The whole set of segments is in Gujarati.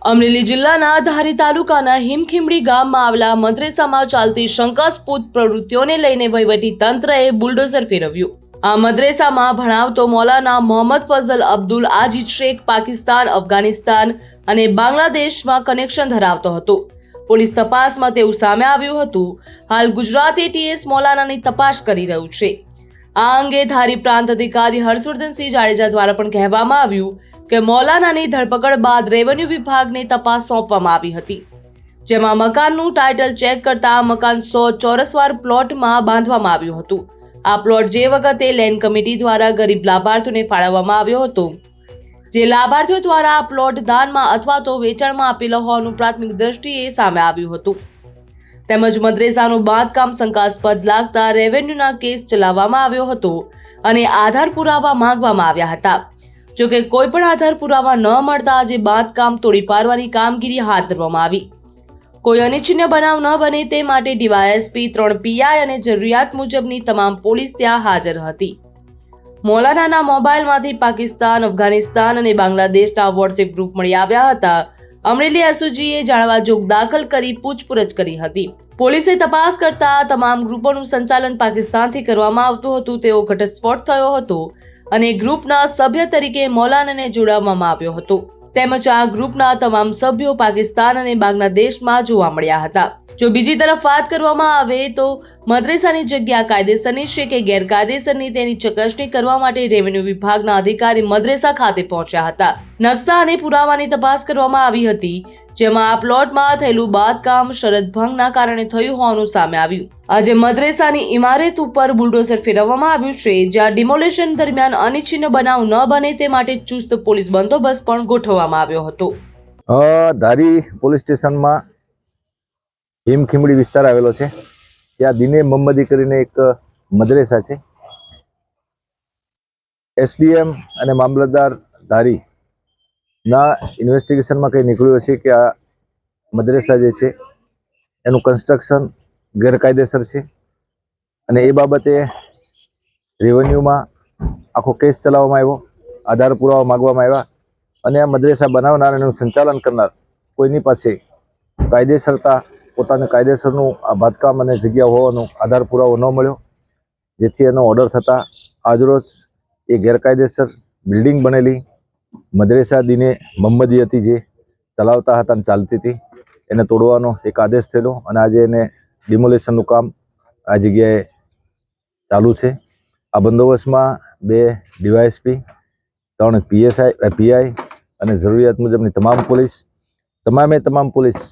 અમરેલી જિલ્લાના ધારી તાલુકાના હિમખીમડી ગામમાં આવેલા મદ્રેસામાં ચાલતી શંકાસ્પદ પ્રવૃત્તિઓને લઈને વહીવટી તંત્રએ બુલડોઝર ફેરવ્યું। આ મદ્રેસામાં ભણાવતો મૌલાના મોહમ્મદ ફઝલ અબ્દુલ આજીજ શેખ પાકિસ્તાન, અફઘાનિસ્તાન અને બાંગ્લાદેશમાં કનેક્શન ધરાવતો હતો। પોલીસ તપાસમાં તેવું સામે આવ્યું હતું। હાલ ગુજરાત એટીએસ મૌલાનાની તપાસ કરી રહ્યું છે। આ અંગે ધારી પ્રાંત અધિકારી હર્ષવર્ધનસિંહ જાડેજા દ્વારા પણ કહેવામાં આવ્યું કે મૌલાનાની ધરપકડ બાદ રેવન્યુ વિભાગને તપાસ સોંપવામાં આવી હતી, જેમાં મકાનનું ટાઇટલ ચેક કરતા મકાન 100 ચોરસવાર પ્લોટમાં બાંધવામાં આવ્યું હતું। આ પ્લોટ જે વખતે લેન્ડ કમિટી દ્વારા ગરીબ લાભાર્થીઓને ફાળવવામાં આવ્યો હતો, જે લાભાર્થીઓ દ્વારા આ પ્લોટ દાનમાં અથવા તો વેચાણમાં આપેલો હોવાનું પ્રાથમિક દ્રષ્ટિએ સામે આવ્યું હતું। તેમજ મદ્રેસાનું બાંધકામ શંકાસ્પદ લાગતા રેવન્યુના કેસ ચલાવવામાં આવ્યો હતો અને આધાર પુરાવા માંગવામાં આવ્યા હતા। જોકે કોઈ પણ આધાર પુરાવા ન મળતા આજે બાંધકામ તોડી પાડવાની કામગીરી હાથ ધરવામાં આવી। કોઈ અનિચ્છનીય બનાવ ન બને તે માટે ડીવાયએસપી, 3 પીઆઈ અને જરૂરિયાત મુજબની તમામ પોલીસ ત્યાં હાજર હતી। મૌલાનાના મોબાઈલમાંથી પાકિસ્તાન, અફઘાનિસ્તાન અને બાંગ્લાદેશના વોટ્સએપ ગ્રુપ મળી આવ્યા હતા। અમરેલી એસઓજીએ જાણવા જોગ દાખલ કરી પૂછપરછ કરી હતી। પોલીસે તપાસ કરતા તમામ ગ્રુપોનું સંચાલન પાકિસ્તાનથી કરવામાં આવતું હતું તેવો ઘટસ્ફોટ થયો હતો અને ગ્રુપના સભ્ય તરીકે મૌલાનાને જોડવામાં આવ્યો હતો। તેમજ આ ગ્રુપના તમામ સભ્યો પાકિસ્તાન અને બાંગ્લાદેશમાં જોવા મળ્યા હતા। જો બીજી તરફ વાત કરવામાં આવે તો મદ્રેસાની જગ્યા કાયદેસરની છે કે ગેરકાયદેસરની તેની ચકાસણી કરવા માટે રેવન્યુ વિભાગના અધિકારી મદ્રેસા ખાતે પહોંચ્યા હતા। નકશા અને પુરાવાની તપાસ કરવામાં આવી હતી, જેમાં આ પ્લોટમાં થયેલું બાંધકામ શરત ભંગના કારણે થયું હોવાનું સામે આવ્યું। આજે મદ્રેસાની ઇમારત ઉપર બુલડોઝર ફેરવવામાં આવ્યું છે, જ્યાં ડિમોલેશન દરમિયાન અનિચ્છનીય બનાવ ન બને તે માટે ચુસ્ત પોલીસ બંદોબસ્ત પણ ગોઠવવામાં આવ્યો હતો। ધારી પોલીસ સ્ટેશનમાં હિમખીમડી વિસ્તાર આવેલો છે, ત્યાં દિને મોહમ્મદી કરીને એક મદ્રેસા છે। એસડીએમ અને મામલતદાર ધારી ના ઇન્વેસ્ટિગેશનમાં કંઈ નીકળ્યું છે કે આ મદ્રેસા જે છે એનું કન્સ્ટ્રક્શન ગેરકાયદેસર છે અને એ બાબતે રેવન્યુમાં આખો કેસ ચલાવવામાં આવ્યો, આધાર પુરાવા માગવામાં આવ્યા અને આ મદ્રેસા બનાવનાર અને એનું સંચાલન કરનાર કોઈની પાસે કાયદેસરતા પોતાને કાયદેસરનું આ બાંધકામ અને જગ્યા હોવાનો આધાર પુરાવો ન મળ્યો, જેથી એનો ઓર્ડર થતાં આજરોજ એ ગેરકાયદેસર બિલ્ડિંગ બનેલી મદ્રેસા દિને મોહમ્મદી હતી જે ચલાવતા હતા અને ચાલતી હતી એને તોડવાનો એક આદેશ થયેલો અને આજે એને ડિમોલેશનનું કામ આ જગ્યાએ ચાલુ છે। આ બંદોબસ્તમાં 2 ડીવાયએસપી, 3 પીઆઈ અને જરૂરિયાત મુજબની તમામ પોલીસ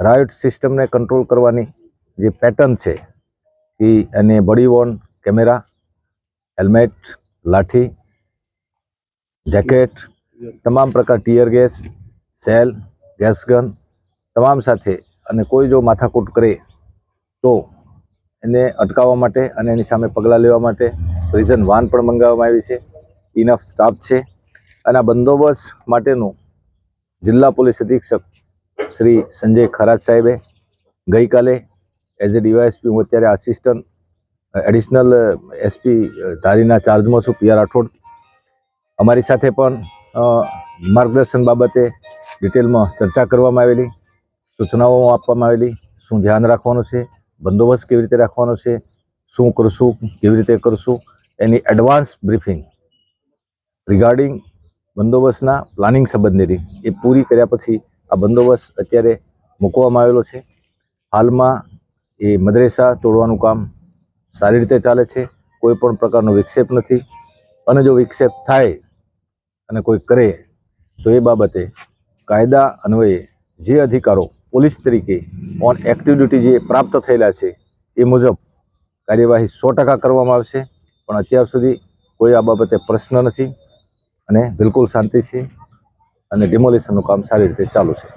રાયોટ સિસ્ટમને કંટ્રોલ કરવાની જે પેટર્ન છે એ અને બોડી વોર્ન કેમેરા, હેલ્મેટ, લાઠી, જેકેટ, તમામ પ્રકાર tear gas, cell, gas gun તમામ સાથે અને કોઈ જો માથાકૂટ કરે તો એને અટકાવવા માટે અને એની સામે પગલાં લેવા માટે પ્રિઝન વાન પણ મંગાવવામાં આવી છે। ઇનફ સ્ટાફ છે અને આ બંદોબસ્ત માટેનું જિલ્લા પોલીસ અધિક્ષક શ્રી સંજય ખરાજ સાહેબે ગઈકાલે એઝ એ ડીવાયએસપી, હું અત્યારે આસિસ્ટન્ટ એડિશનલ એસપી ધારીના ચાર્જમાં છું, પીઆર રાઠોડ, અમારી સાથે પણ માર્ગદર્શન બાબતે ડિટેલમાં ચર્ચા કરવામાં આવેલી, સૂચનાઓ આપવામાં આવેલી, શું ધ્યાન રાખવાનું છે, બંદોબસ્ત કેવી રીતે રાખવાનો છે, શું કરશું, કેવી રીતે કરશું, એની એડવાન્સ બ્રીફિંગ રિગાર્ડિંગ બંદોબસ્તના પ્લાનિંગ સંબંધેની એ પૂરી કર્યા પછી આ બંદોબસ્ત અત્યારે મૂકવામાં આવેલો છે। હાલમાં એ મદ્રેસા તોડવાનું કામ સારી રીતે ચાલે છે, કોઈ પણ પ્રકારનો વિક્ષેપ નથી અને જો વિક્ષેપ થાય અને કોઈ કરે તો એ બાબતે કાયદા અન્વયે જે અધિકારો પોલીસ તરીકે ઓન એક્ટિવ ડ્યુટી જે પ્રાપ્ત થયેલા છે એ મુજબ કાર્યવાહી 100% કરવામાં આવશે, પણ અત્યાર સુધી કોઈ આ બાબતે પ્રશ્ન નથી અને બિલકુલ શાંતિ છે। અને ડિમોલિશનનું કામ સારી રીતે ચાલુ છે.